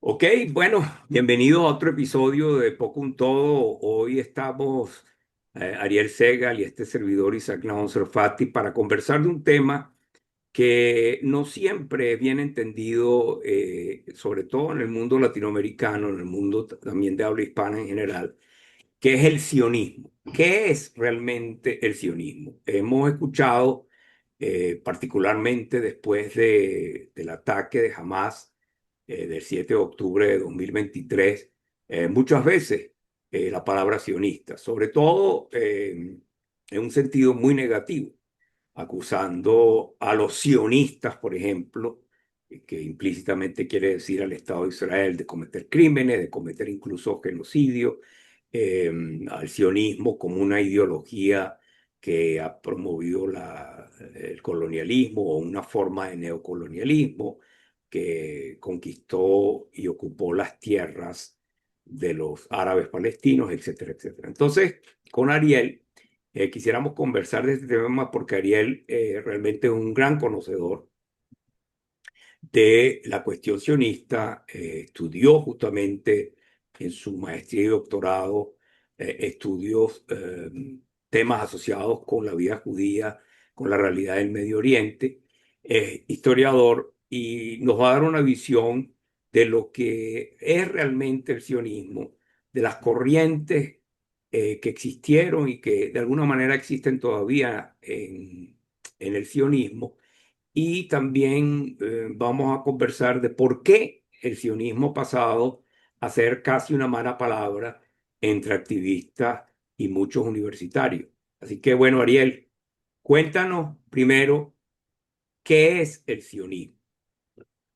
Ok, bueno, bienvenidos a otro episodio de Poco un Todo. Hoy estamos Ariel Segal y este servidor Isaac Nahon Serfati para conversar de un tema que no siempre es bien entendido, sobre todo en el mundo latinoamericano, en el mundo también de habla hispana en general, que es el sionismo. ¿Qué es realmente el sionismo? Hemos escuchado, particularmente después del ataque de Hamas del 7 de octubre de 2023, muchas veces la palabra sionista, sobre todo en un sentido muy negativo, acusando a los sionistas, por ejemplo, que implícitamente quiere decir al Estado de Israel de cometer crímenes, de cometer incluso genocidio, eh, al sionismo como una ideología que ha promovido el colonialismo o una forma de neocolonialismo que conquistó y ocupó las tierras de los árabes palestinos, etcétera, etcétera. Entonces, con Ariel quisiéramos conversar de este tema porque Ariel realmente es un gran conocedor de la cuestión sionista, estudió justamente en su maestría y doctorado estudios, temas asociados con la vida judía, con la realidad del Medio Oriente, historiador, y nos va a dar una visión de lo que es realmente el sionismo, de las corrientes que existieron y que de alguna manera existen todavía en el sionismo, y también vamos a conversar de por qué el sionismo ha pasado a ser casi una mala palabra entre activistas y muchos universitarios. Así que bueno, Ariel, cuéntanos primero qué es el sionismo.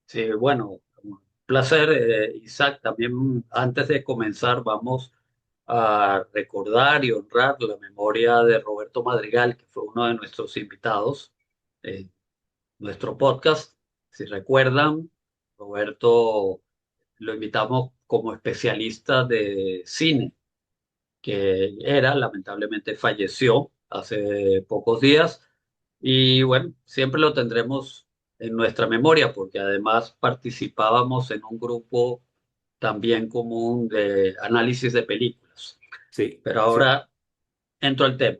Sí, bueno, un placer, Isaac. También antes de comenzar, vamos a recordar y honrar la memoria de Roberto Madrigal, que fue uno de nuestros invitados en nuestro podcast. Si recuerdan, Roberto lo invitamos como especialista de cine, que lamentablemente falleció hace pocos días. Y bueno, siempre lo tendremos en nuestra memoria porque además participábamos en un grupo también común de análisis de películas. Sí, Pero sí. ahora entro al tema.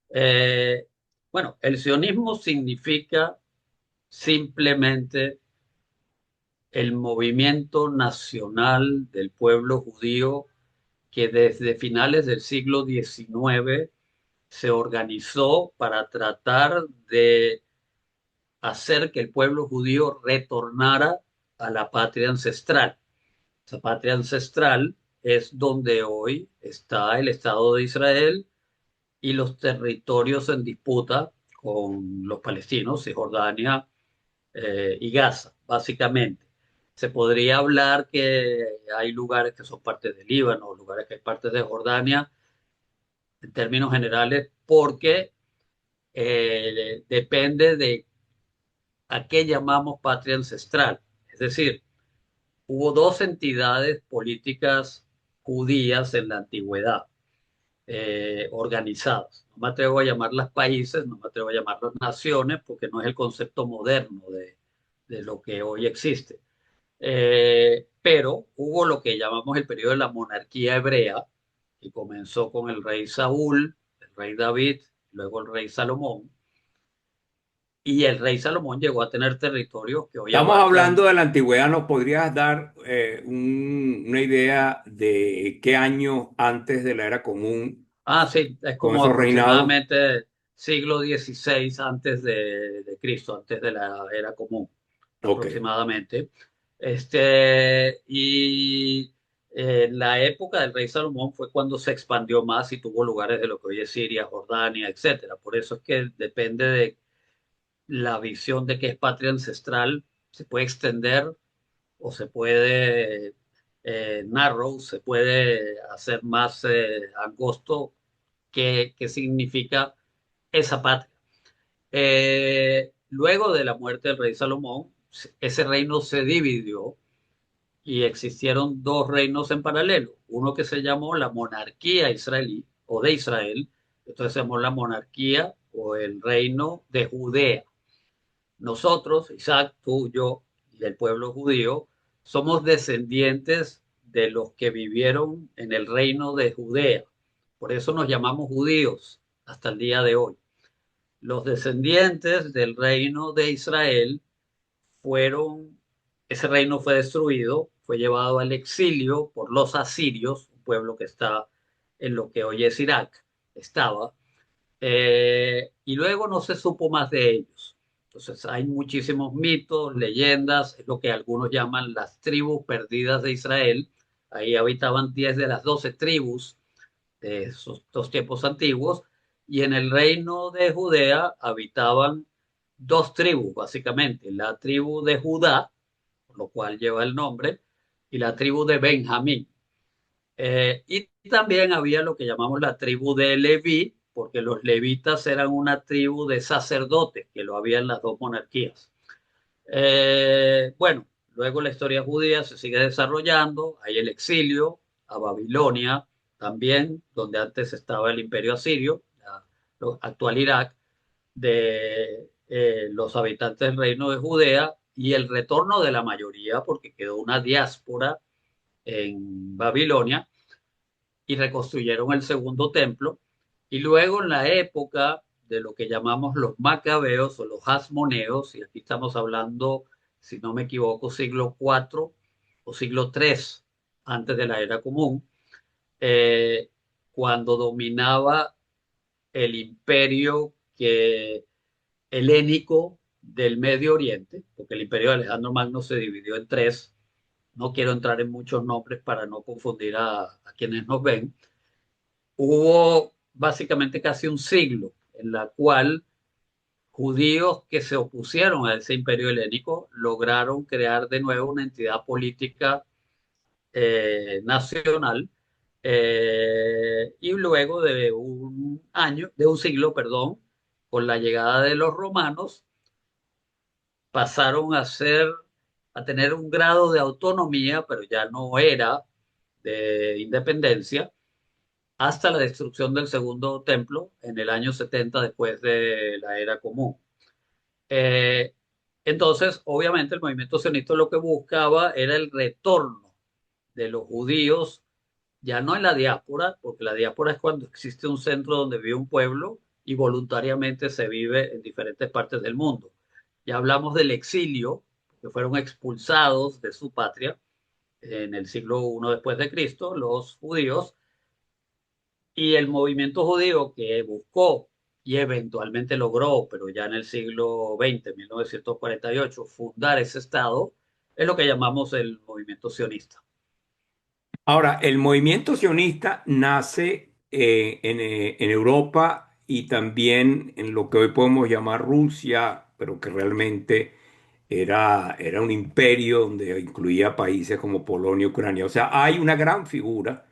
Eh, bueno, el sionismo significa simplemente el movimiento nacional del pueblo judío que desde finales del siglo XIX se organizó para tratar de hacer que el pueblo judío retornara a la patria ancestral. Esa patria ancestral es donde hoy está el Estado de Israel y los territorios en disputa con los palestinos, Cisjordania y Gaza, básicamente. Se podría hablar que hay lugares que son parte de Líbano, lugares que hay partes de Jordania, en términos generales, porque depende de a qué llamamos patria ancestral. Es decir, hubo dos entidades políticas judías en la antigüedad, organizadas. No me atrevo a llamarlas países, no me atrevo a llamarlas naciones, porque no es el concepto moderno de lo que hoy existe. Pero hubo lo que llamamos el periodo de la monarquía hebrea, que comenzó con el rey Saúl, el rey David, luego el rey Salomón, y el rey Salomón llegó a tener territorios que hoy Estamos hablando abarcan. de la antigüedad. ¿Nos podrías dar una idea de qué año antes de la era común Ah, sí, es con como esos reinados? aproximadamente siglo XVI antes de Cristo, antes de la era común, Ok, aproximadamente. Y la época del rey Salomón fue cuando se expandió más y tuvo lugares de lo que hoy es Siria, Jordania, etcétera. Por eso es que depende de la visión de qué es patria ancestral, se puede extender o se puede narrow, se puede hacer más angosto qué significa esa patria. Luego de la muerte del rey Salomón, ese reino se dividió y existieron dos reinos en paralelo. Uno que se llamó la monarquía israelí o de Israel, entonces se llamó la monarquía o el reino de Judea. Nosotros, Isaac, tú, yo y el pueblo judío, somos descendientes de los que vivieron en el reino de Judea. Por eso nos llamamos judíos hasta el día de hoy. Los descendientes del reino de Israel fueron, ese reino fue destruido, fue llevado al exilio por los asirios, un pueblo que está en lo que hoy es Irak, estaba, y luego no se supo más de ellos. Entonces hay muchísimos mitos, leyendas, es lo que algunos llaman las tribus perdidas de Israel. Ahí habitaban 10 de las 12 tribus de esos dos tiempos antiguos, y en el reino de Judea habitaban dos tribus, básicamente, la tribu de Judá, por lo cual lleva el nombre, y la tribu de Benjamín. Y también había lo que llamamos la tribu de Leví, porque los levitas eran una tribu de sacerdotes, que lo había en las dos monarquías. Bueno, luego la historia judía se sigue desarrollando, hay el exilio a Babilonia también, donde antes estaba el imperio asirio, actual Irak, de los habitantes del reino de Judea y el retorno de la mayoría, porque quedó una diáspora en Babilonia y reconstruyeron el segundo templo. Y luego en la época de lo que llamamos los macabeos o los hasmoneos, y aquí estamos hablando, si no me equivoco, siglo IV o siglo III antes de la era común, eh, cuando dominaba el imperio helénico del Medio Oriente, porque el imperio de Alejandro Magno se dividió en tres. No quiero entrar en muchos nombres para no confundir a quienes nos ven. Hubo básicamente casi un siglo en la cual judíos que se opusieron a ese imperio helénico lograron crear de nuevo una entidad política nacional, y luego de un año, de un siglo, perdón, con la llegada de los romanos, pasaron a tener un grado de autonomía, pero ya no era de independencia, hasta la destrucción del segundo templo en el año 70 después de la era común. Eh, entonces, obviamente, el movimiento sionista lo que buscaba era el retorno de los judíos, ya no en la diáspora, porque la diáspora es cuando existe un centro donde vive un pueblo y voluntariamente se vive en diferentes partes del mundo. Ya hablamos del exilio, que fueron expulsados de su patria en el siglo I después de Cristo, los judíos, y el movimiento judío que buscó y eventualmente logró, pero ya en el siglo XX, 1948, fundar ese Estado, es lo que llamamos el movimiento sionista. Ahora, el movimiento sionista nace en Europa y también en lo que hoy podemos llamar Rusia, pero que realmente era un imperio donde incluía países como Polonia y Ucrania. O sea, hay una gran figura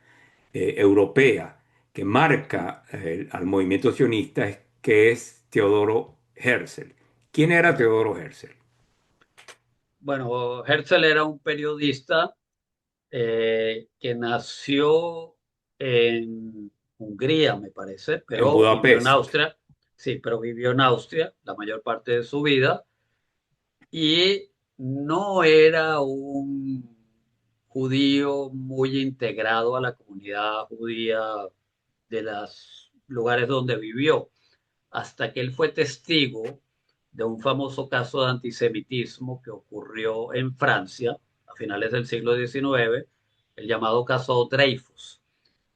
europea que marca al movimiento sionista, que es Teodoro Herzl. ¿Quién era Teodoro Herzl? Bueno, Herzl era un periodista que nació en Hungría, me parece, En pero vivió en Budapest. Austria. Sí, pero vivió en Austria la mayor parte de su vida, y no era un judío muy integrado a la comunidad judía de los lugares donde vivió, hasta que él fue testigo de un famoso caso de antisemitismo que ocurrió en Francia a finales del siglo XIX, el llamado caso Dreyfus.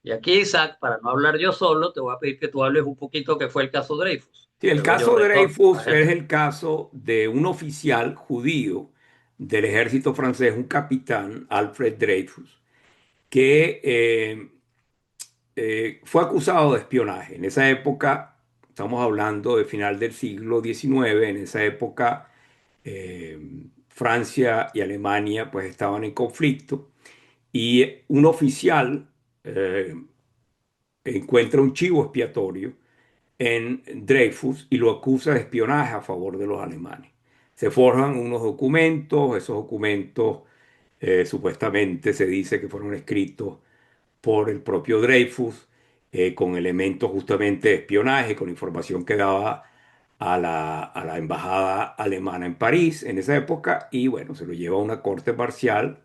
Y aquí, Isaac, para no hablar yo solo, te voy a pedir que tú hables un poquito qué fue el caso Dreyfus. Sí, Y el luego yo caso retorno a Dreyfus es Herzl. el caso de un oficial judío del ejército francés, un capitán, Alfred Dreyfus, que fue acusado de espionaje. En esa época, estamos hablando de final del siglo XIX, en esa época Francia y Alemania pues estaban en conflicto y un oficial eh, encuentra un chivo expiatorio en Dreyfus y lo acusa de espionaje a favor de los alemanes. Se forjan unos documentos, esos documentos supuestamente se dice que fueron escritos por el propio Dreyfus, con elementos justamente de espionaje, con información que daba a la embajada alemana en París en esa época, y bueno, se lo lleva a una corte marcial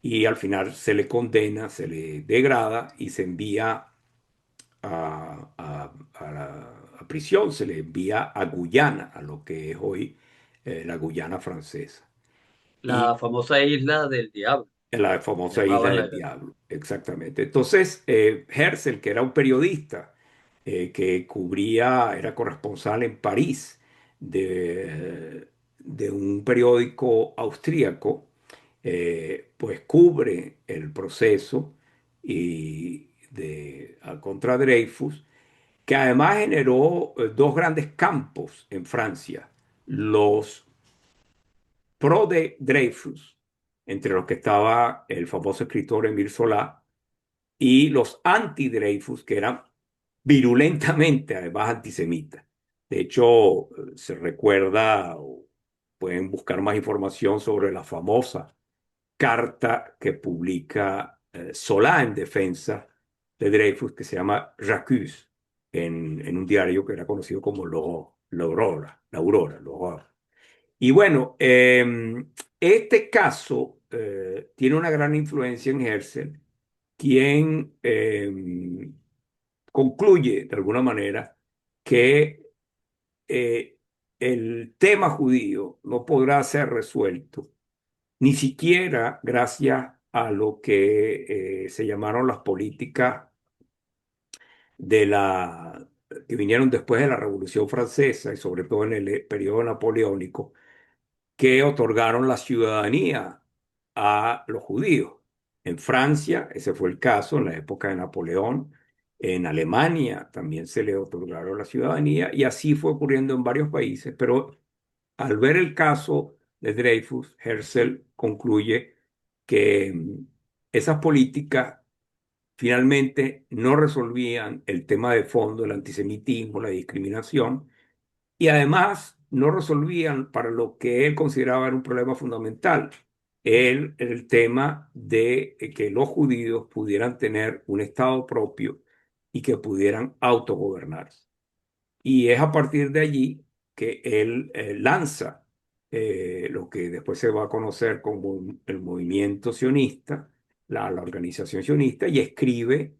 y al final se le condena, se le degrada y se envía a prisión, se le envía a Guyana, a lo que es hoy la Guyana francesa. La famosa isla del diablo, En la le famosa Isla llamaban del Diablo, exactamente. Entonces, Herzl, que era un periodista que cubría, era corresponsal en París de un periódico austríaco, pues cubre el proceso contra Dreyfus, que además generó dos grandes campos en Francia: los pro de Dreyfus, entre los que estaba el famoso escritor Émile Zola, y los anti-Dreyfus, que eran virulentamente, además, antisemitas. De hecho, se recuerda, o pueden buscar más información sobre la famosa carta que publica Solá en defensa de Dreyfus, que se llama J'accuse, en un diario que era conocido como l'Aurora. Y bueno, este caso tiene una gran influencia en Herzl, quien concluye de alguna manera que eh, el tema judío no podrá ser resuelto ni siquiera gracias a lo que se llamaron las políticas de que vinieron después de la Revolución Francesa y sobre todo en el periodo napoleónico, que otorgaron la ciudadanía a los judíos. En Francia, ese fue el caso en la época de Napoleón. En Alemania también se le otorgaron la ciudadanía y así fue ocurriendo en varios países. Pero al ver el caso de Dreyfus, Herzl concluye que esas políticas finalmente no resolvían el tema de fondo, el antisemitismo, la discriminación, y además no resolvían para lo que él consideraba era un problema fundamental, el tema de que los judíos pudieran tener un estado propio y que pudieran autogobernarse. Y es a partir de allí que él lanza lo que después se va a conocer como el movimiento sionista, la organización sionista, y escribe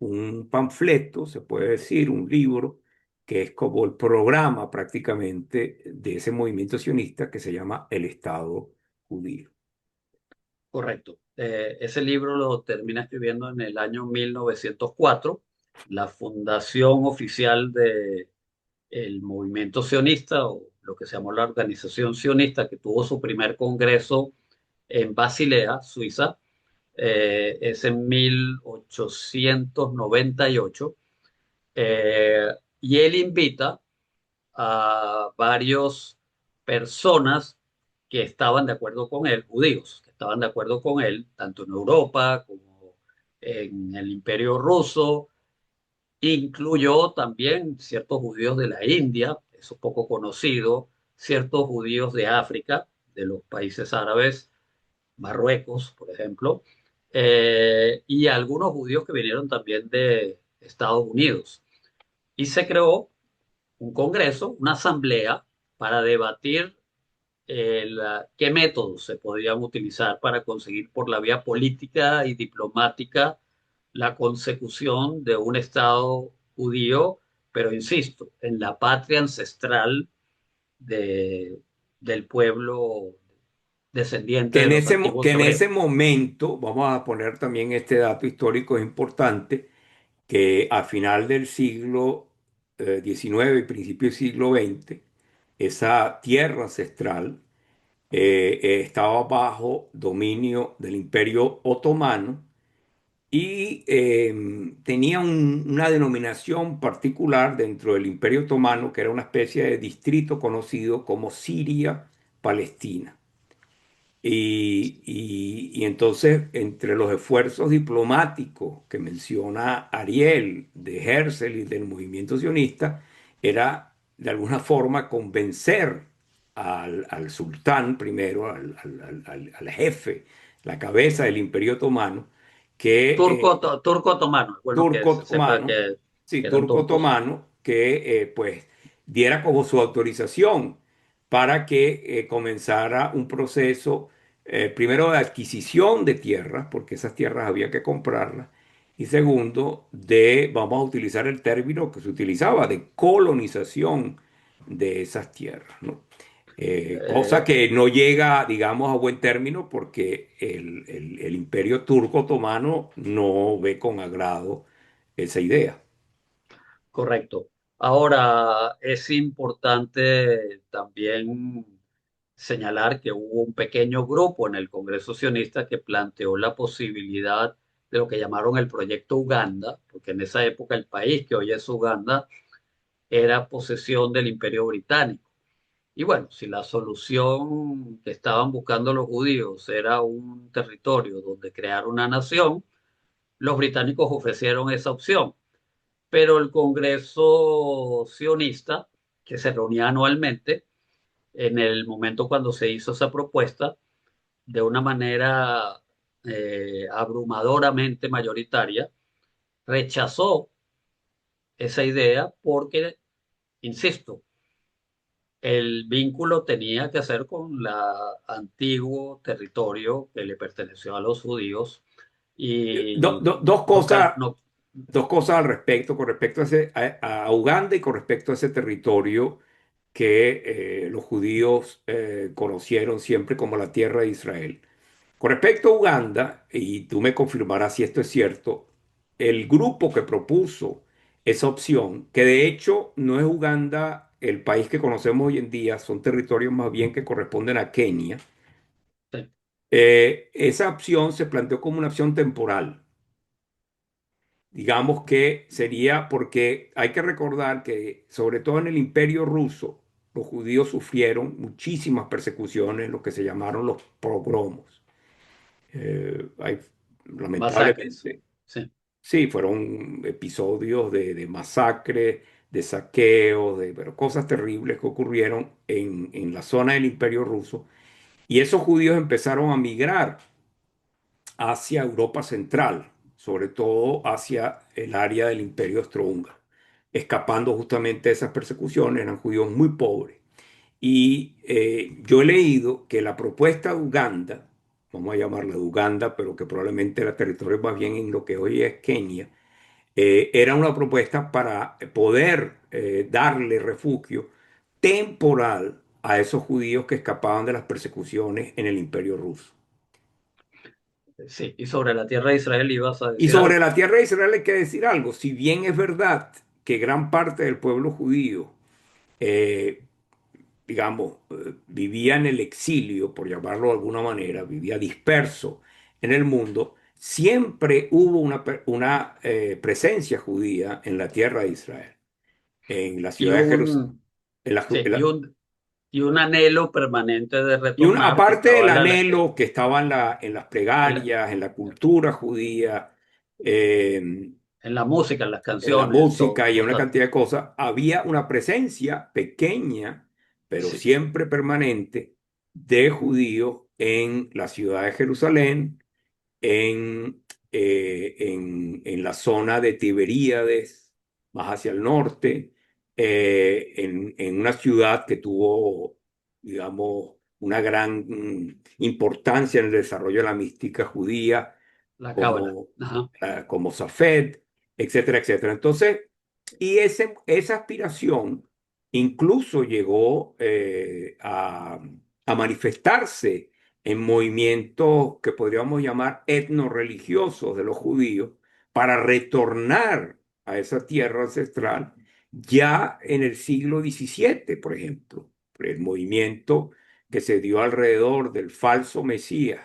un panfleto, se puede decir, un libro, que es como el programa prácticamente de ese movimiento sionista que se llama El Estado Judío. correcto. Ese libro lo termina escribiendo en el año 1904. La fundación oficial de el movimiento sionista, o lo que se llamó la organización sionista, que tuvo su primer congreso en Basilea, Suiza, es en 1898, y él invita a varios personas que estaban de acuerdo con él, judíos, que estaban de acuerdo con él, tanto en Europa como en el Imperio Ruso. Incluyó también ciertos judíos de la India, eso es poco conocido, ciertos judíos de África, de los países árabes, Marruecos, por ejemplo, y algunos judíos que vinieron también de Estados Unidos. Y se creó un congreso, una asamblea, para debatir qué métodos se podrían utilizar para conseguir por la vía política y diplomática la consecución de un Estado judío, pero insisto, en la patria ancestral de, del pueblo descendiente de los Que antiguos en ese hebreos. momento, vamos a poner también este dato histórico importante, que a final del siglo XIX y principio del siglo XX, esa tierra ancestral estaba bajo dominio del Imperio Otomano y tenía una denominación particular dentro del Imperio Otomano, que era una especie de distrito conocido como Siria-Palestina. Y entonces, entre los esfuerzos diplomáticos que menciona Ariel, de Herzl y del movimiento sionista, era de alguna forma convencer al sultán primero, al jefe, la cabeza del Imperio Otomano, que Turco otomano, bueno, que turco se sepa otomano, sí, que eran turco turcos. otomano, que pues diera como su autorización para que comenzara un proceso primero de adquisición de tierras, porque esas tierras había que comprarlas, y segundo, vamos a utilizar el término que se utilizaba, de colonización de esas tierras, ¿no? Cosa Eh, que no llega, digamos, a buen término porque el imperio turco otomano no ve con agrado esa idea. Correcto. Ahora, es importante también señalar que hubo un pequeño grupo en el Congreso sionista que planteó la posibilidad de lo que llamaron el proyecto Uganda, porque en esa época el país que hoy es Uganda era posesión del Imperio Británico. Y bueno, si la solución que estaban buscando los judíos era un territorio donde crear una nación, los británicos ofrecieron esa opción, pero el Congreso sionista, que se reunía anualmente, en el momento cuando se hizo esa propuesta, de una manera abrumadoramente mayoritaria, rechazó esa idea porque, insisto, el vínculo tenía que hacer con el antiguo territorio que le perteneció a los judíos y Dos no, cosas, no, dos cosas al respecto, con respecto a Uganda y con respecto a ese territorio que los judíos conocieron siempre como la tierra de Israel. Con respecto a Uganda, y tú me confirmarás si esto es cierto, el grupo que propuso esa opción, que de hecho no es Uganda el país que conocemos hoy en día, son territorios más bien que corresponden a Kenia, sí, esa opción se planteó como una opción temporal. Digamos que sería porque hay que recordar que sobre todo en el Imperio Ruso, los judíos sufrieron muchísimas persecuciones, lo que se llamaron los pogromos. Hay, masacres. lamentablemente, Sí. sí, fueron episodios de masacre, de saqueos, pero cosas terribles que ocurrieron en la zona del Imperio Ruso. Y esos judíos empezaron a migrar hacia Europa Central, sobre todo hacia el área del Imperio Austrohúngaro, escapando justamente de esas persecuciones. Eran judíos muy pobres. Y yo he leído que la propuesta de Uganda, vamos a llamarla de Uganda, pero que probablemente era territorio más bien en lo que hoy es Kenia, era una propuesta para poder darle refugio temporal a esos judíos que escapaban de las persecuciones en el Imperio Ruso. Sí, y sobre la tierra de Israel ibas a Y decir sobre algo. la tierra de Israel hay que decir algo. Si bien es verdad que gran parte del pueblo judío, eh, digamos, vivía en el exilio, por llamarlo de alguna manera, vivía disperso en el mundo, siempre hubo una presencia judía en la tierra de Israel, en la Y ciudad de Jerusalén. un, sí, y un anhelo permanente de Y retornar que aparte del estaba anhelo que estaba en las en la, plegarias, en la cultura judía, eh, en la música, en las en la canciones, música y en una total. cantidad de cosas, había una presencia pequeña, pero Sí, siempre permanente, de judíos en la ciudad de Jerusalén, en la zona de Tiberíades, más hacia el norte, en una ciudad que tuvo, digamos, una gran importancia en el desarrollo de la mística judía, la cábala. como, Ajá. como Safed, etcétera, etcétera. Entonces, esa aspiración incluso llegó a manifestarse en movimientos que podríamos llamar etnorreligiosos de los judíos para retornar a esa tierra ancestral ya en el siglo XVII, por ejemplo. El movimiento que se dio alrededor del falso Mesías,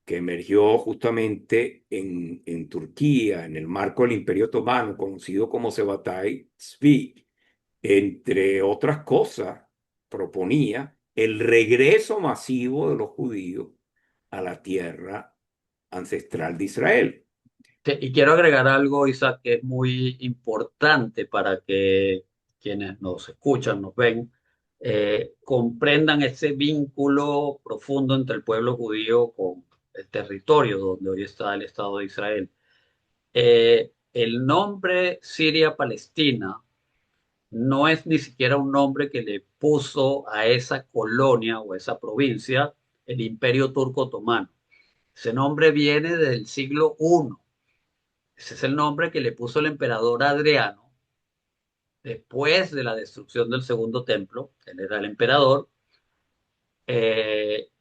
que emergió justamente en Turquía, en el marco del Imperio Otomano, conocido como Sebatay Tzvi, entre otras cosas, proponía el regreso masivo de los judíos a la tierra ancestral de Israel. Y quiero agregar algo, Isaac, que es muy importante para que quienes nos escuchan, nos ven, comprendan ese vínculo profundo entre el pueblo judío con el territorio donde hoy está el Estado de Israel. El nombre Siria-Palestina no es ni siquiera un nombre que le puso a esa colonia o a esa provincia el Imperio Turco Otomano. Ese nombre viene del siglo I. Ese es el nombre que le puso el emperador Adriano después de la destrucción del Segundo Templo. Él era el emperador,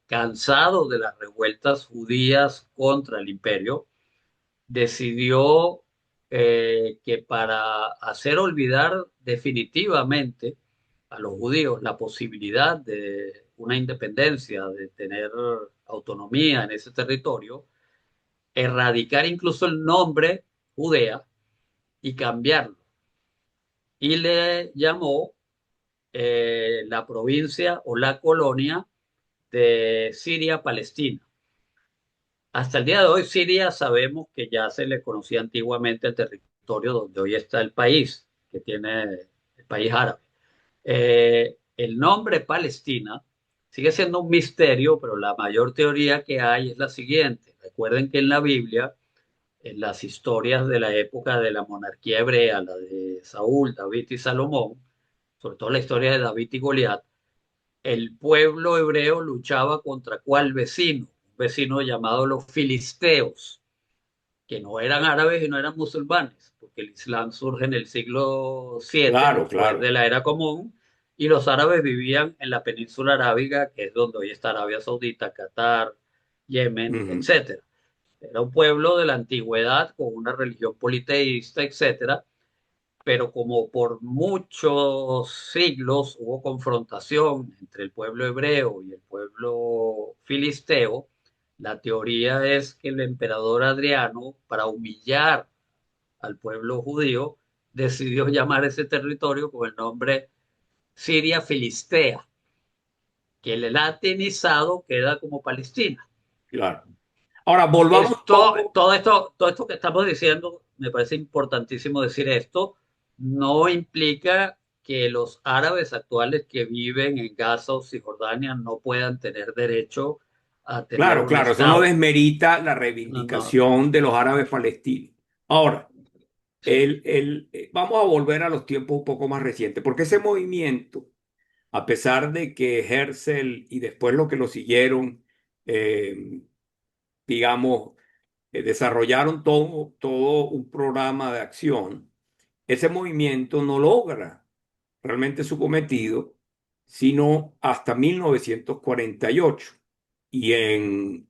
cansado de las revueltas judías contra el imperio, decidió que para hacer olvidar definitivamente a los judíos la posibilidad de una independencia, de tener autonomía en ese territorio, erradicar incluso el nombre Judea y cambiarlo. Y le llamó la provincia o la colonia de Siria-Palestina. Hasta el día de hoy, Siria sabemos que ya se le conocía antiguamente el territorio donde hoy está el país, que tiene el país árabe. El nombre Palestina sigue siendo un misterio, pero la mayor teoría que hay es la siguiente. Recuerden que en la Biblia, en las historias de la época de la monarquía hebrea, la de Saúl, David y Salomón, sobre todo la historia de David y Goliat, el pueblo hebreo luchaba contra cuál vecino, un vecino llamado los filisteos, que no eran árabes y no eran musulmanes, porque el Islam surge en el siglo VII, Claro, después de claro. la era común, y los árabes vivían en la península arábiga, que es donde hoy está Arabia Saudita, Qatar, Yemen, Ujú. etcétera. Era un pueblo de la antigüedad con una religión politeísta, etcétera, pero como por muchos siglos hubo confrontación entre el pueblo hebreo y el pueblo filisteo, la teoría es que el emperador Adriano, para humillar al pueblo judío, decidió llamar ese territorio con el nombre Siria Filistea, que el latinizado queda como Palestina. Claro. Ahora, volvamos un poco. Todo esto que estamos diciendo, me parece importantísimo decir esto, no implica que los árabes actuales que viven en Gaza o Cisjordania no puedan tener derecho a tener Claro, un claro, eso no Estado. desmerita la No, no, reivindicación de los árabes palestinos. Ahora, sí, vamos a volver a los tiempos un poco más recientes, porque ese movimiento, a pesar de que Herzl y después los que lo siguieron, eh, digamos, desarrollaron todo un programa de acción, ese movimiento no logra realmente su cometido, sino hasta 1948.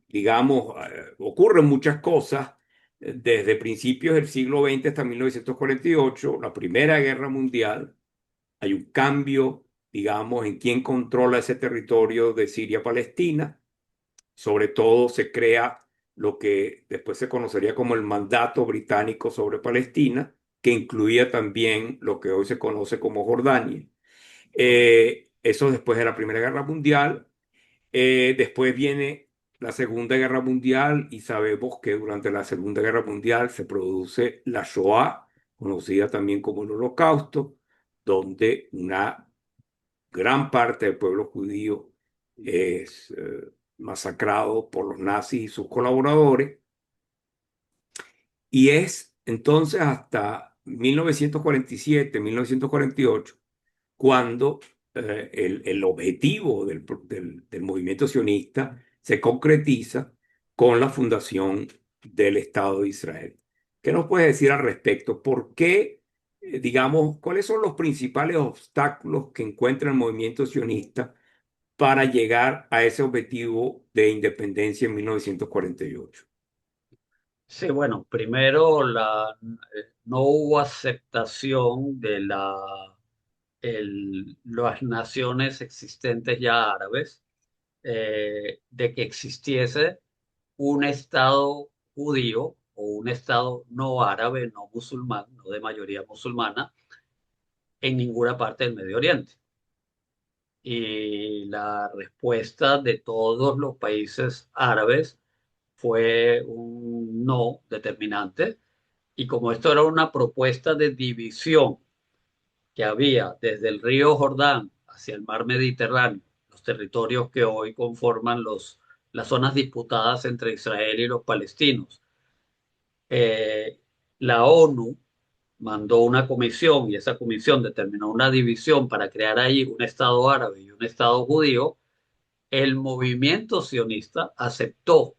Digamos, ocurren muchas cosas desde principios del siglo XX hasta 1948, la Primera Guerra Mundial. Hay un cambio, digamos, en quién controla ese territorio de Siria-Palestina. Sobre todo se crea lo que después se conocería como el mandato británico sobre Palestina, que incluía también lo que hoy se conoce como Jordania. Eso después de la Primera Guerra Mundial. Después viene la Segunda Guerra Mundial y sabemos que durante la Segunda Guerra Mundial se produce la Shoah, conocida también como el Holocausto, donde una gran parte del pueblo judío es masacrado por los nazis y sus colaboradores. Y es entonces hasta 1947, 1948 cuando el objetivo del movimiento sionista se concretiza con la fundación del Estado de Israel. ¿Qué nos puedes decir al respecto? ¿Por qué, digamos, cuáles son los principales obstáculos que encuentra el movimiento sionista para llegar a ese objetivo de independencia en 1948? sí, bueno, primero no hubo aceptación de las naciones existentes ya árabes, de que existiese un Estado judío o un Estado no árabe, no musulmán, no de mayoría musulmana, en ninguna parte del Medio Oriente. Y la respuesta de todos los países árabes fue un no determinante. Y como esto era una propuesta de división que había desde el río Jordán hacia el mar Mediterráneo, los territorios que hoy conforman las zonas disputadas entre Israel y los palestinos, eh, la ONU mandó una comisión y esa comisión determinó una división para crear ahí un Estado árabe y un Estado judío. el movimiento sionista aceptó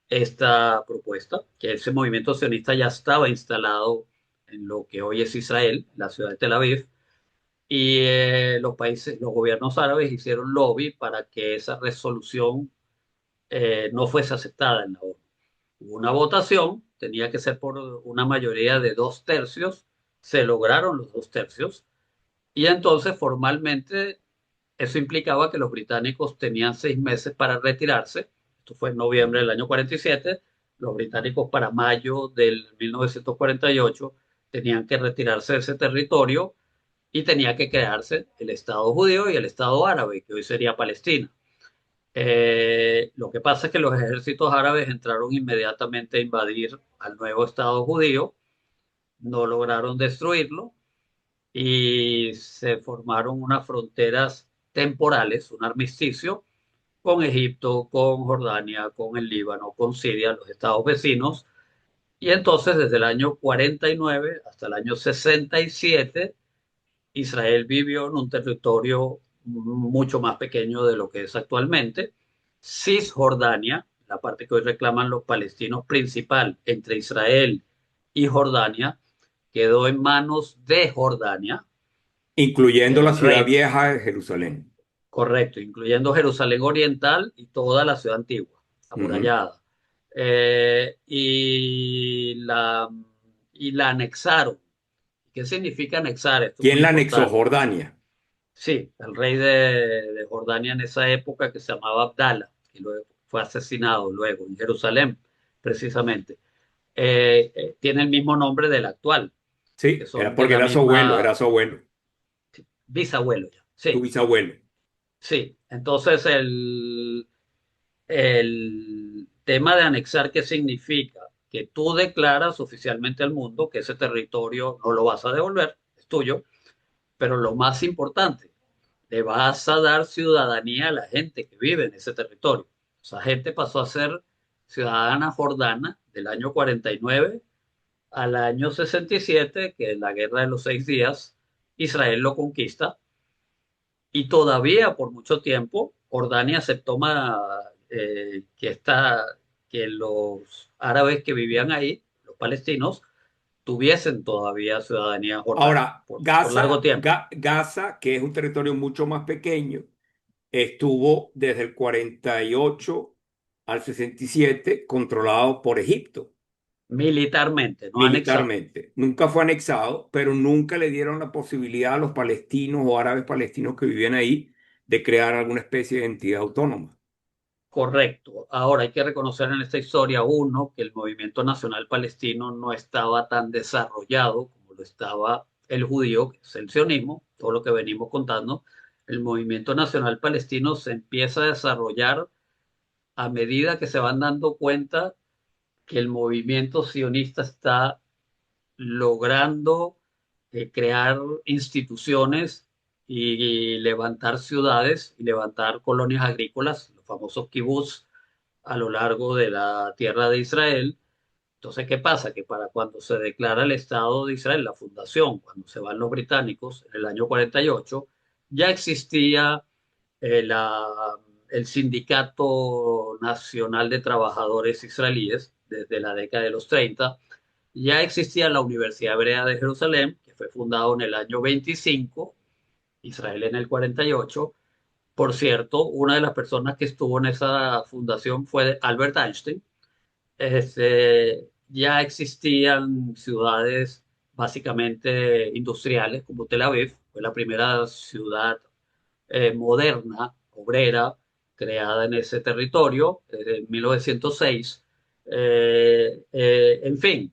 esta propuesta, que ese movimiento sionista ya estaba instalado en lo que hoy es Israel, la ciudad de Tel Aviv, y los países, los gobiernos árabes hicieron lobby para que esa resolución no fuese aceptada en la ONU. Hubo una votación, tenía que ser por una mayoría de 2 tercios, se lograron los 2 tercios, y entonces formalmente eso implicaba que los británicos tenían 6 meses para retirarse. Esto fue en noviembre del año 47. Los británicos para mayo del 1948 tenían que retirarse de ese territorio y tenía que crearse el Estado judío y el Estado árabe, que hoy sería Palestina. Lo que pasa es que los ejércitos árabes entraron inmediatamente a invadir al nuevo Estado judío, no lograron destruirlo y se formaron unas fronteras temporales, un armisticio con Egipto, con Jordania, con el Líbano, con Siria, los estados vecinos. Y entonces desde el año 49 hasta el año 67, Israel vivió en un territorio mucho más pequeño de lo que es actualmente. Cisjordania, la parte que hoy reclaman los palestinos principal entre Israel y Jordania, quedó en manos de Jordania, incluyendo la el ciudad rey, vieja de Jerusalén. correcto, incluyendo Jerusalén Oriental y toda la ciudad antigua, Ujú. amurallada. Eh, y la, y la anexaron. ¿Qué significa anexar? Esto es ¿Quién muy la anexó? importante. Jordania. Sí, el rey de Jordania en esa época que se llamaba Abdala, y luego fue asesinado luego en Jerusalén, precisamente. Tiene el mismo nombre del actual, que Sí, era son de porque la era misma su abuelo, bisabuelo ya. tu Sí, bisabuelo. sí. Entonces el tema de anexar, ¿qué significa? Que tú declaras oficialmente al mundo que ese territorio no lo vas a devolver, es tuyo, pero lo más importante, le vas a dar ciudadanía a la gente que vive en ese territorio. Esa gente pasó a ser ciudadana jordana del año 49 al año 67, que en la Guerra de los 6 días Israel lo conquista, y todavía por mucho tiempo Jordania aceptó que los árabes que vivían ahí, los palestinos, tuviesen todavía ciudadanía jordana Ahora, por largo tiempo. Gaza, que es un territorio mucho más pequeño, estuvo desde el 48 al 67 controlado por Egipto Militarmente, no anexado. militarmente. Nunca fue anexado, pero nunca le dieron la posibilidad a los palestinos o árabes palestinos que vivían ahí de crear alguna especie de entidad autónoma. Correcto. Ahora hay que reconocer en esta historia, uno, que el movimiento nacional palestino no estaba tan desarrollado como lo estaba el judío, que es el sionismo, todo lo que venimos contando. El movimiento nacional palestino se empieza a desarrollar a medida que se van dando cuenta que el movimiento sionista está logrando crear instituciones y levantar ciudades y levantar colonias agrícolas, los famosos kibbutz, a lo largo de la tierra de Israel. Entonces, ¿qué pasa? Que para cuando se declara el Estado de Israel, la fundación, cuando se van los británicos en el año 48, ya existía eh, la- el Sindicato Nacional de Trabajadores Israelíes desde la década de los 30. Ya existía la Universidad Hebrea de Jerusalén, que fue fundado en el año 25, Israel en el 48. Por cierto, una de las personas que estuvo en esa fundación fue Albert Einstein. Ya existían ciudades básicamente industriales como Tel Aviv, fue la primera ciudad moderna, obrera, creada en ese territorio en 1906. En fin,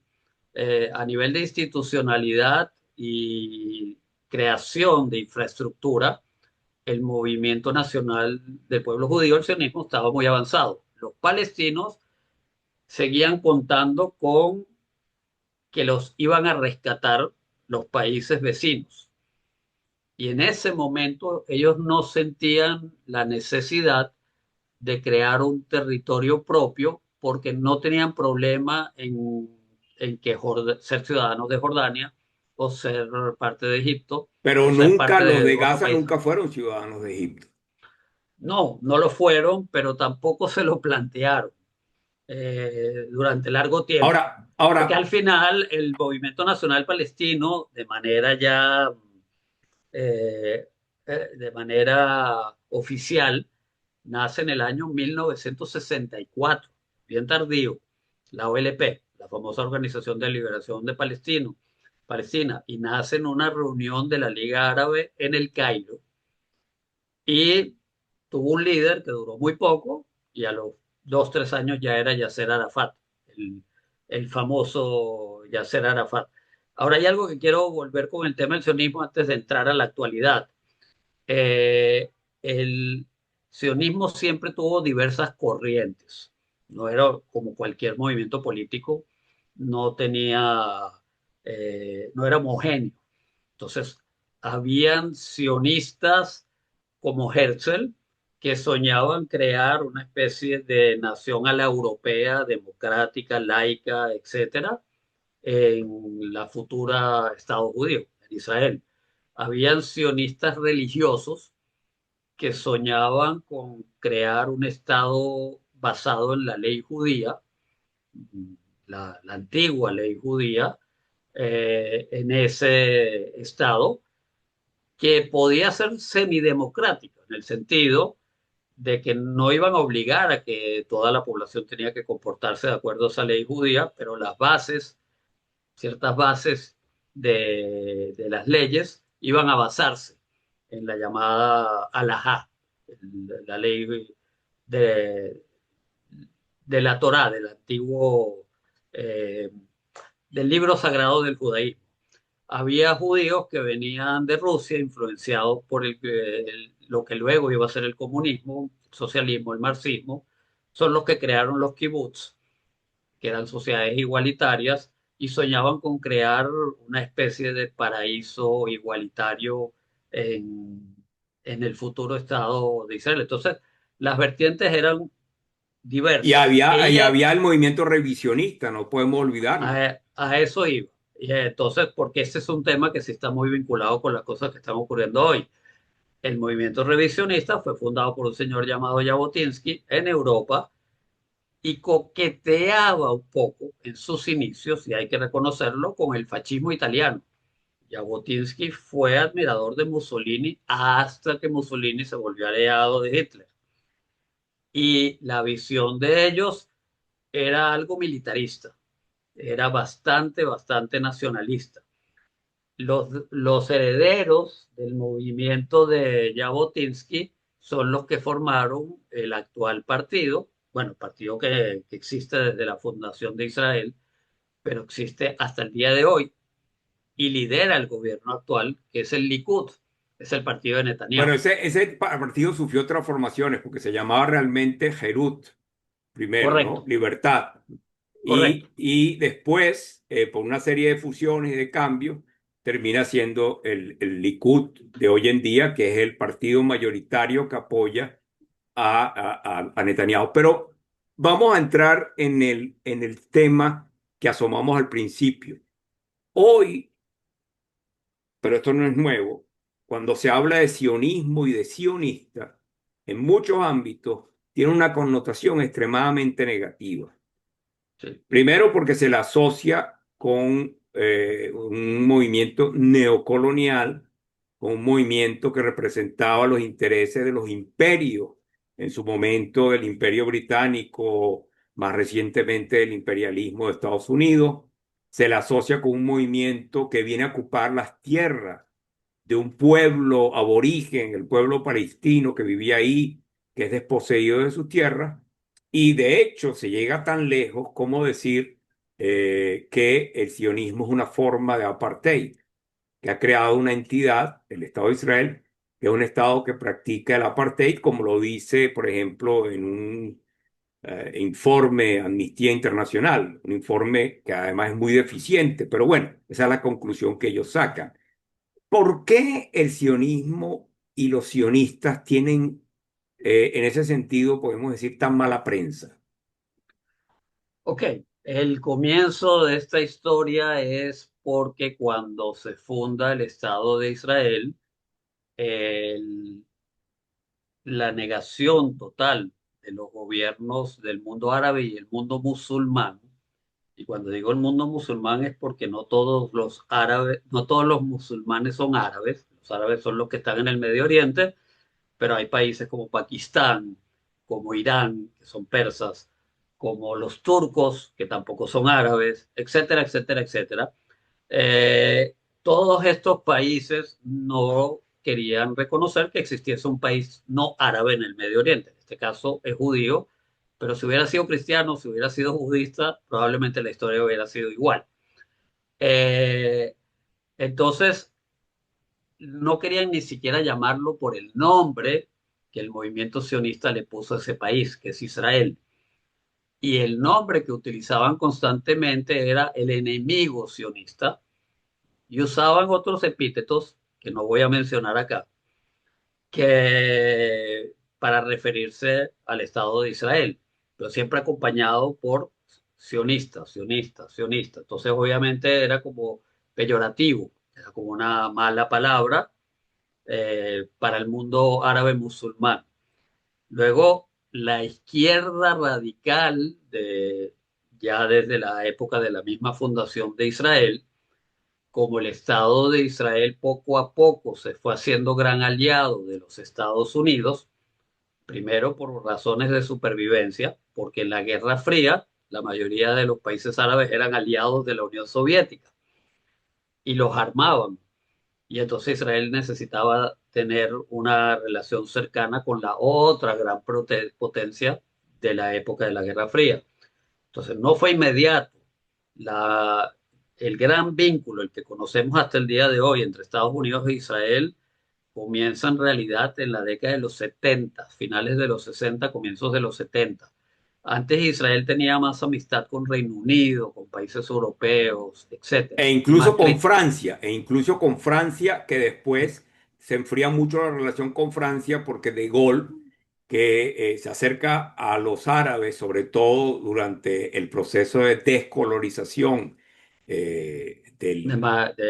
a nivel de institucionalidad y creación de infraestructura, el movimiento nacional del pueblo judío, el sionismo, estaba muy avanzado. Los palestinos seguían contando con que los iban a rescatar los países vecinos. Y en ese momento ellos no sentían la necesidad de crear un territorio propio porque no tenían problema en que ser ciudadanos de Jordania o ser parte de Egipto Pero o ser nunca, parte los de de otro Gaza país. nunca fueron ciudadanos de Egipto. No, no lo fueron, pero tampoco se lo plantearon durante largo tiempo, porque al Ahora, final el movimiento nacional palestino, de manera ya, eh, de manera oficial, nace en el año 1964, bien tardío, la OLP, la famosa Organización de Liberación de Palestina, y nace en una reunión de la Liga Árabe en el Cairo, y tuvo un líder que duró muy poco, y a los 2, 3 años ya era Yasser Arafat, el, el famoso Yasser Arafat. Ahora hay algo que quiero volver con el tema del sionismo antes de entrar a la actualidad. El sionismo siempre tuvo diversas corrientes, no era como cualquier movimiento político, no tenía, no era homogéneo. Entonces, habían sionistas como Herzl que soñaban crear una especie de nación a la europea, democrática, laica, etcétera, en la futura Estado judío, en Israel. Habían sionistas religiosos que soñaban con crear un Estado basado en la ley judía, la antigua ley judía, en ese Estado que podía ser semidemocrático, en el sentido de que no iban a obligar a que toda la población tenía que comportarse de acuerdo a esa ley judía, pero las bases, ciertas bases de las leyes iban a basarse en la llamada alajá, la ley de, de la Torá, del antiguo, eh, del libro sagrado del judaísmo. Había judíos que venían de Rusia influenciados por lo que luego iba a ser el comunismo, el socialismo, el marxismo, son los que crearon los kibbutz, que eran sociedades igualitarias y soñaban con crear una especie de paraíso igualitario en, en el futuro Estado de Israel. Entonces, las vertientes eran diversas. y Ella había el movimiento revisionista, no podemos olvidarlo. a eso iba. Y entonces, porque ese es un tema que sí está muy vinculado con las cosas que están ocurriendo hoy. El movimiento revisionista fue fundado por un señor llamado Jabotinsky en Europa y coqueteaba un poco en sus inicios, y hay que reconocerlo, con el fascismo italiano. Jabotinsky fue admirador de Mussolini hasta que Mussolini se volvió aliado de Hitler. Y la visión de ellos era algo militarista, era bastante, bastante nacionalista. Los herederos del movimiento de Jabotinsky son los que formaron el actual partido, bueno, partido que existe desde la fundación de Israel, pero existe hasta el día de hoy y lidera el gobierno actual, que es el Likud, es el partido de Bueno, Netanyahu. ese partido sufrió transformaciones porque se llamaba realmente Herut primero, ¿no? Correcto, Libertad. correcto. Y después, por una serie de fusiones y de cambios, termina siendo el Likud de hoy en día, que es el partido mayoritario que apoya a Netanyahu. Pero vamos a entrar en el tema que asomamos al principio. Hoy, pero esto no es nuevo, cuando se habla de sionismo y de sionista, en muchos ámbitos tiene una connotación extremadamente negativa. Sí, Primero porque se la asocia con un movimiento neocolonial, con un movimiento que representaba los intereses de los imperios, en su momento el imperio británico, más recientemente el imperialismo de Estados Unidos. Se la asocia con un movimiento que viene a ocupar las tierras de un pueblo aborigen, el pueblo palestino que vivía ahí, que es desposeído de sus tierras, y de hecho se llega tan lejos como decir que el sionismo es una forma de apartheid, que ha creado una entidad, el Estado de Israel, que es un Estado que practica el apartheid, como lo dice, por ejemplo, en un informe Amnistía Internacional, un informe que además es muy deficiente, pero bueno, esa es la conclusión que ellos sacan. ¿Por qué el sionismo y los sionistas tienen, en ese sentido, podemos decir, tan mala prensa? ok. El comienzo de esta historia es porque cuando se funda el Estado de Israel, el la negación total de los gobiernos del mundo árabe y el mundo musulmán. Y cuando digo el mundo musulmán es porque no todos los árabes, no todos los musulmanes son árabes. Los árabes son los que están en el Medio Oriente, pero hay países como Pakistán, como Irán, que son persas, como los turcos, que tampoco son árabes, etcétera, etcétera, etcétera. Todos estos países no querían reconocer que existiese un país no árabe en el Medio Oriente. En este caso es judío, pero si hubiera sido cristiano, si hubiera sido budista, probablemente la historia hubiera sido igual. Eh, entonces, no querían ni siquiera llamarlo por el nombre que el movimiento sionista le puso a ese país, que es Israel. Y el nombre que utilizaban constantemente era el enemigo sionista y usaban otros epítetos que no voy a mencionar acá, que para referirse al Estado de Israel, pero siempre acompañado por sionista, sionista, sionista. Entonces, obviamente era como peyorativo, era como una mala palabra para el mundo árabe musulmán. Luego, la izquierda radical, ya desde la época de la misma fundación de Israel, como el Estado de Israel poco a poco se fue haciendo gran aliado de los Estados Unidos, primero por razones de supervivencia, porque en la Guerra Fría la mayoría de los países árabes eran aliados de la Unión Soviética y los armaban. Y entonces Israel necesitaba tener una relación cercana con la otra gran potencia de la época de la Guerra Fría. Entonces no fue inmediato. La, el gran vínculo, el que conocemos hasta el día de hoy entre Estados Unidos e Israel, comienza en realidad en la década de los 70, finales de los 60, comienzos de los 70. Antes Israel tenía más amistad con Reino Unido, con países europeos, etcétera. Más E incluso con Francia, que después se enfría mucho la relación con Francia porque De Gaulle, que se acerca a los árabes, sobre todo durante el proceso de descolonización de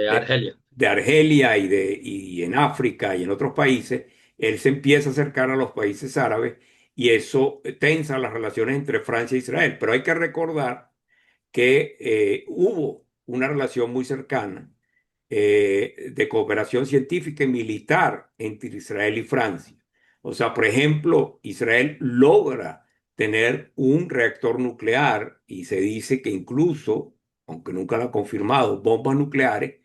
Argelia. de Argelia y en África y en otros países, él se empieza a acercar a los países árabes y eso tensa las relaciones entre Francia e Israel. Pero hay que recordar que hubo una relación muy cercana de cooperación científica y militar entre Israel y Francia. O sea, por ejemplo, Israel logra tener un reactor nuclear y se dice que incluso, aunque nunca lo ha confirmado, bombas nucleares,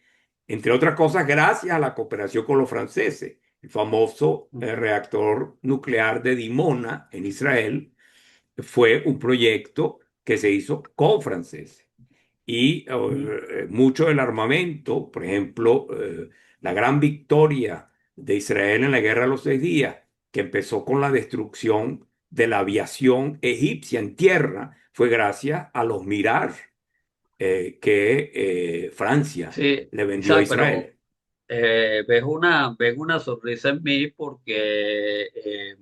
entre otras cosas, gracias a la cooperación con los franceses. El famoso reactor nuclear de Dimona en Israel fue un proyecto que se hizo con franceses. Y mucho del armamento, por ejemplo, la gran victoria de Israel en la Guerra de los 6 Días, que empezó con la destrucción de la aviación egipcia en tierra, fue gracias a los Mirage que Francia Sí, le vendió a Isaac, pero Israel. ves una sonrisa en mí porque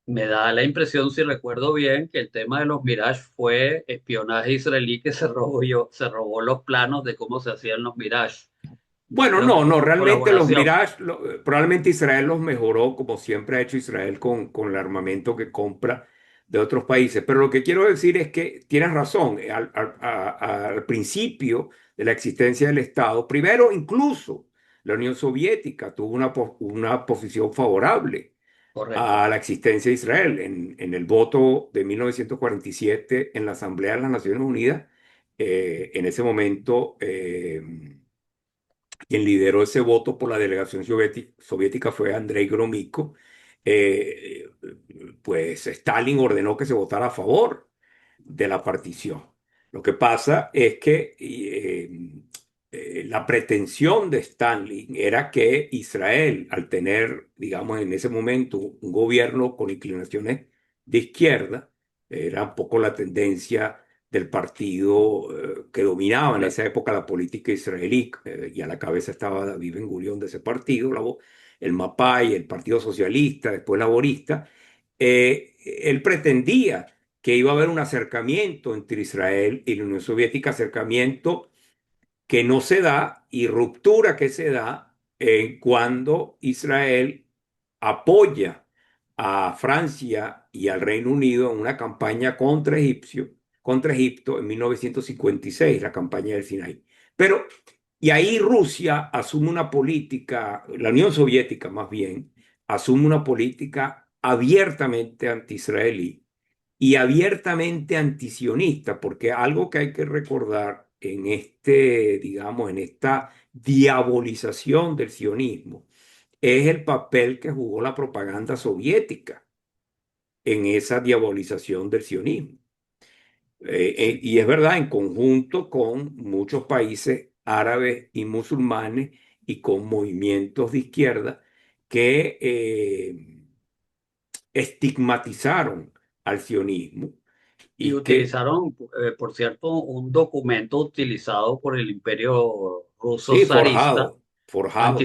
me da la impresión, si recuerdo bien, que el tema de los Mirage fue espionaje israelí que se robó los planos de cómo se hacían los Mirage. Bueno, Creo que no, fue no, una realmente los colaboración. Mirage, probablemente Israel los mejoró como siempre ha hecho Israel con el armamento que compra de otros países. Pero lo que quiero decir es que tienes razón, al principio de la existencia del Estado, primero incluso la Unión Soviética tuvo una posición favorable Correcto. a la existencia de Israel. En el voto de 1947 en la Asamblea de las Naciones Unidas, en ese momento... quien lideró ese voto por la delegación soviética fue Andrei Gromyko. Eh, pues Stalin ordenó que se votara a favor de la partición. Lo que pasa es que la pretensión de Stalin era que Israel, al tener, digamos, en ese momento un gobierno con inclinaciones de izquierda, era un poco la tendencia del partido que dominaba en Claro. esa época la política israelí, y a la cabeza estaba David Ben Gurión de ese partido, el MAPAI, el Partido Socialista, después laborista. Él pretendía que iba a haber un acercamiento entre Israel y la Unión Soviética, acercamiento que no se da y ruptura que se da cuando Israel apoya a Francia y al Reino Unido en una campaña contra Egipto en 1956, la campaña del Sinaí. Pero, y ahí Rusia asume una política, la Unión Soviética más bien, asume una política abiertamente anti-israelí y abiertamente antisionista, porque algo que hay que recordar en digamos, en esta diabolización del sionismo, es el papel que jugó la propaganda soviética en esa diabolización del sionismo. Sí. Y es verdad, en conjunto con muchos países árabes y musulmanes y con movimientos de izquierda que estigmatizaron al sionismo Y y que, utilizaron, por cierto, un documento utilizado por el Imperio Ruso sí, zarista, forjado.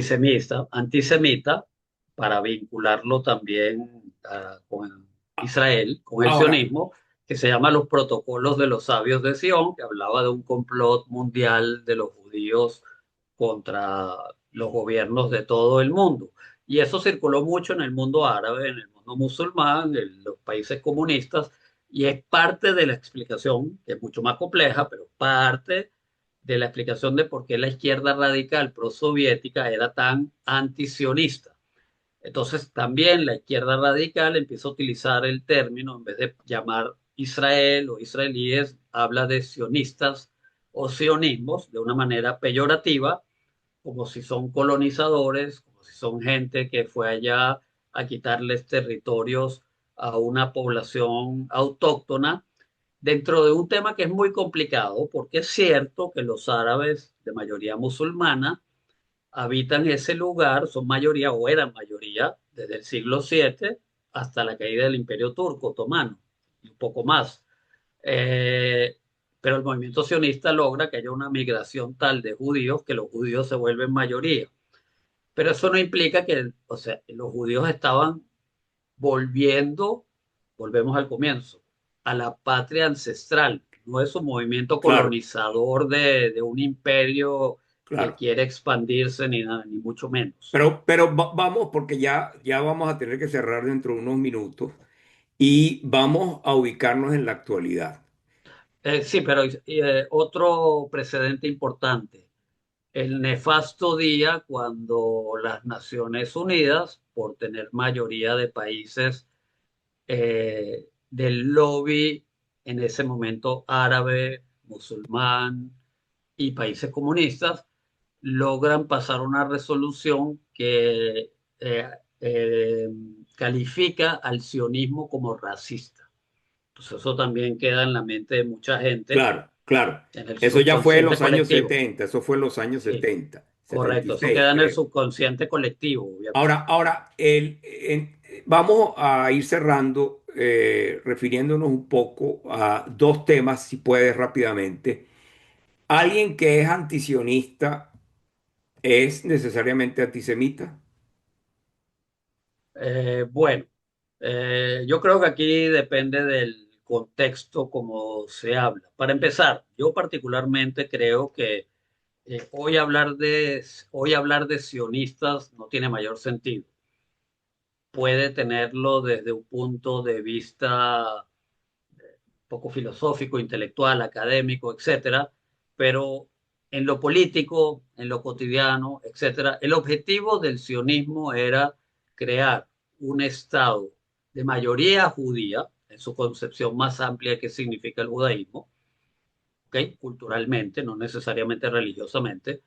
antisemita, para vincularlo también con Israel, con el Ahora, sionismo, que se llama los Protocolos de los Sabios de Sion, que hablaba de un complot mundial de los judíos contra los gobiernos de todo el mundo. Y eso circuló mucho en el mundo árabe, en el mundo musulmán, en los países comunistas, y es parte de la explicación, que es mucho más compleja, pero parte de la explicación de por qué la izquierda radical prosoviética era tan antisionista. Entonces, también la izquierda radical empieza a utilizar el término, en vez de llamar Israel o israelíes, habla de sionistas o sionismos de una manera peyorativa, como si son colonizadores, como si son gente que fue allá a quitarles territorios a una población autóctona, dentro de un tema que es muy complicado, porque es cierto que los árabes de mayoría musulmana habitan ese lugar, son mayoría o eran mayoría desde el siglo VII hasta la caída del Imperio Turco Otomano, y un poco más. Eh, pero el movimiento sionista logra que haya una migración tal de judíos que los judíos se vuelven mayoría. Pero eso no implica que, o sea, los judíos estaban volviendo, volvemos al comienzo, a la patria ancestral. No es un movimiento claro, colonizador de un imperio que claro. quiere expandirse ni nada, ni mucho menos. Pero vamos, porque ya vamos a tener que cerrar dentro de unos minutos y vamos a ubicarnos en la actualidad. Sí, pero otro precedente importante, el nefasto día cuando las Naciones Unidas, por tener mayoría de países del lobby en ese momento árabe, musulmán y países comunistas, logran pasar una resolución que eh, califica al sionismo como racista. Entonces eso también queda en la mente de mucha gente, Claro, claro. en el Eso ya fue en subconsciente los años colectivo. 70, eso fue en los años Sí, 70, correcto, eso 76, queda en el creo. subconsciente colectivo, obviamente. Ahora vamos a ir cerrando, refiriéndonos un poco a dos temas, si puedes rápidamente. ¿Alguien que es antisionista es necesariamente antisemita? Bueno, yo creo que aquí depende del contexto como se habla. Para empezar, yo particularmente creo que hoy hablar de sionistas no tiene mayor sentido. Puede tenerlo desde un punto de vista poco filosófico, intelectual, académico, etcétera, pero en lo político, en lo cotidiano, etcétera, el objetivo del sionismo era crear un Estado de mayoría judía, en su concepción más amplia que significa el judaísmo, ¿okay? Culturalmente, no necesariamente religiosamente,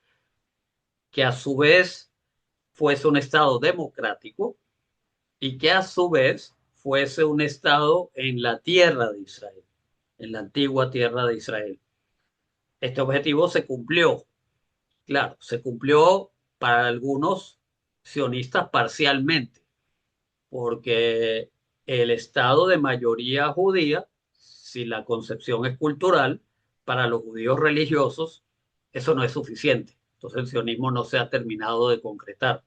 que a su vez fuese un Estado democrático y que a su vez fuese un Estado en la tierra de Israel, en la antigua tierra de Israel. Este objetivo se cumplió, claro, se cumplió para algunos sionistas parcialmente, porque el Estado de mayoría judía, si la concepción es cultural, para los judíos religiosos, eso no es suficiente. Entonces el sionismo no se ha terminado de concretar.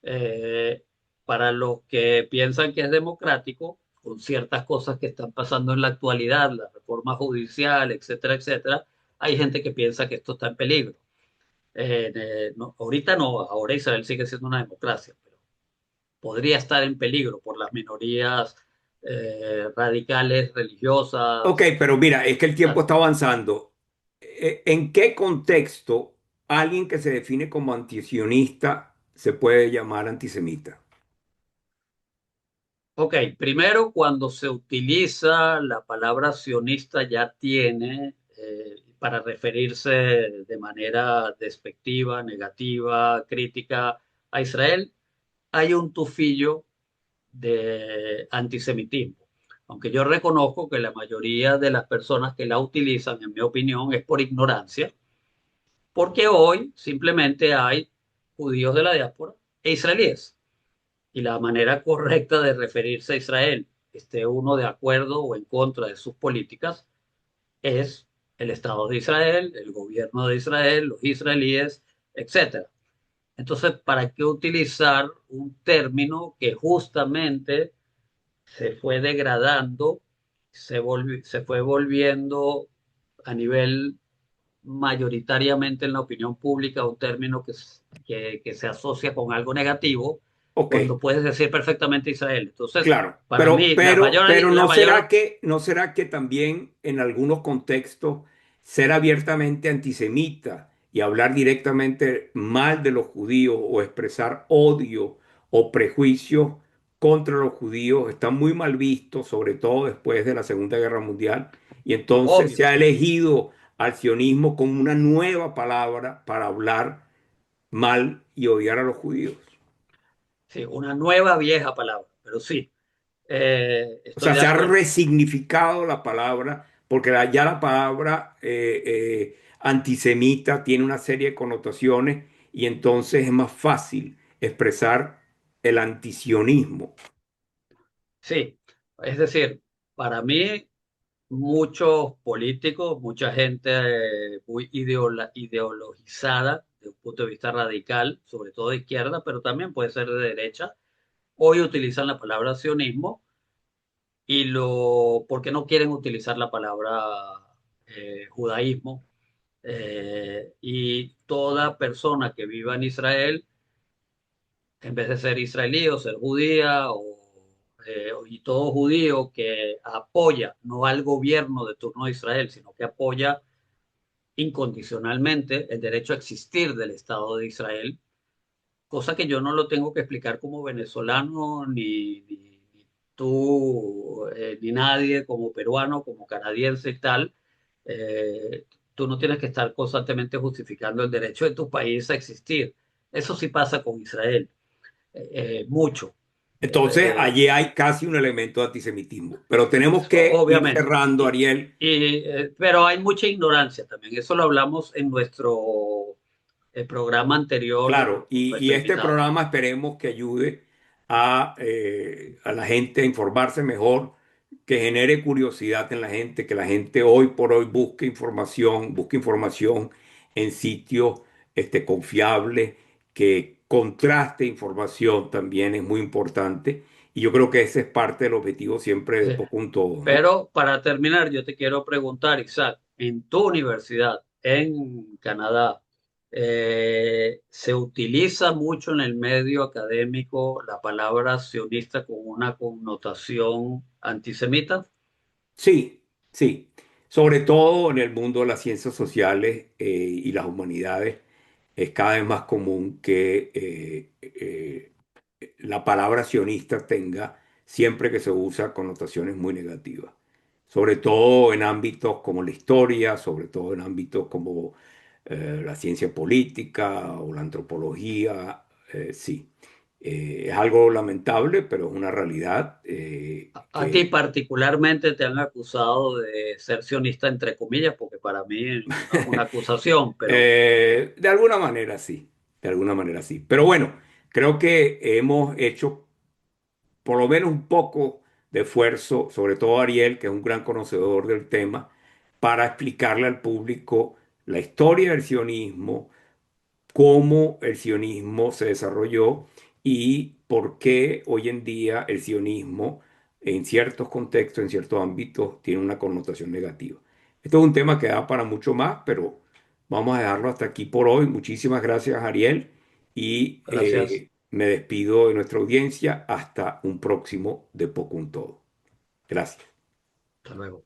Eh, para los que piensan que es democrático, con ciertas cosas que están pasando en la actualidad, la reforma judicial, etcétera, etcétera, hay gente que piensa que esto está en peligro. No, ahorita no, ahora Israel sigue siendo una democracia, podría estar en peligro por las minorías radicales, Ok, religiosas. pero mira, es que el tiempo Tal. está avanzando. ¿En qué contexto alguien que se define como antisionista se puede llamar antisemita? Ok, primero cuando se utiliza la palabra sionista ya tiene, para referirse de manera despectiva, negativa, crítica a Israel, hay un tufillo de antisemitismo. Aunque yo reconozco que la mayoría de las personas que la utilizan, en mi opinión, es por ignorancia, porque hoy simplemente hay judíos de la diáspora e israelíes. Y la manera correcta de referirse a Israel, esté uno de acuerdo o en contra de sus políticas, es el Estado de Israel, el gobierno de Israel, los israelíes, etcétera. Entonces, ¿para qué utilizar un término que justamente se fue degradando, se fue volviendo a nivel mayoritariamente en la opinión pública un término que se asocia con algo negativo, Ok, cuando puedes decir perfectamente Israel? Entonces, claro, para mí, pero la mayor, no será que también en algunos contextos ser abiertamente antisemita y hablar directamente mal de los judíos o expresar odio o prejuicios contra los judíos está muy mal visto, sobre todo después de la Segunda Guerra Mundial, y entonces se obvio, ha elegido al sionismo como una nueva palabra para hablar mal y odiar a los judíos. sí, una nueva vieja palabra, pero sí, O estoy sea, de se ha acuerdo. resignificado la palabra, porque ya la palabra antisemita tiene una serie de connotaciones y entonces es más fácil expresar el antisionismo. Sí, es decir, para mí muchos políticos, mucha gente muy ideologizada desde un punto de vista radical, sobre todo de izquierda, pero también puede ser de derecha, hoy utilizan la palabra sionismo porque no quieren utilizar la palabra judaísmo. Y toda persona que viva en Israel, en vez de ser israelí o ser judía, y todo judío que apoya no al gobierno de turno de Israel, sino que apoya incondicionalmente el derecho a existir del Estado de Israel, cosa que yo no lo tengo que explicar como venezolano, ni tú, ni nadie, como peruano, como canadiense y tal. Eh, Tú no tienes que estar constantemente justificando el derecho de tu país a existir. Eso sí pasa con Israel, mucho. Entonces, Eh, allí hay casi un elemento de antisemitismo. Pero tenemos que ir Obviamente. cerrando, Ariel. Pero hay mucha ignorancia también. Eso lo hablamos en nuestro programa anterior Claro, con y nuestro este invitado. programa esperemos que ayude a la gente a informarse mejor, que genere curiosidad en la gente, que la gente hoy por hoy busque información en sitios confiables, que contraste información también es muy importante. Y yo creo que ese es parte del objetivo siempre de Sí. Poco un Todo, ¿no? Pero para terminar, yo te quiero preguntar, Isaac, en tu universidad en Canadá, ¿se utiliza mucho en el medio académico la palabra sionista con una connotación antisemita? Sí, sí. Sobre todo en el mundo de las ciencias sociales y las humanidades, es cada vez más común que la palabra sionista tenga, siempre que se usa, connotaciones muy negativas. Sobre todo en ámbitos como la historia, sobre todo en ámbitos como la ciencia política o la antropología, sí. Es algo lamentable, pero es una realidad A ti particularmente te han acusado de ser sionista entre comillas, porque para mí no es una acusación, pero De alguna manera sí, de alguna manera sí. Pero bueno, creo que hemos hecho por lo menos un poco de esfuerzo, sobre todo Ariel, que es un gran conocedor del tema, para explicarle al público la historia del sionismo, cómo el sionismo se desarrolló y por qué hoy en día el sionismo en ciertos contextos, en ciertos ámbitos, tiene una connotación negativa. Esto es un tema que da para mucho más, pero vamos a dejarlo hasta aquí por hoy. Muchísimas gracias, Ariel, y gracias. me despido de nuestra audiencia hasta un próximo de Poco un Todo. Gracias. Hasta luego.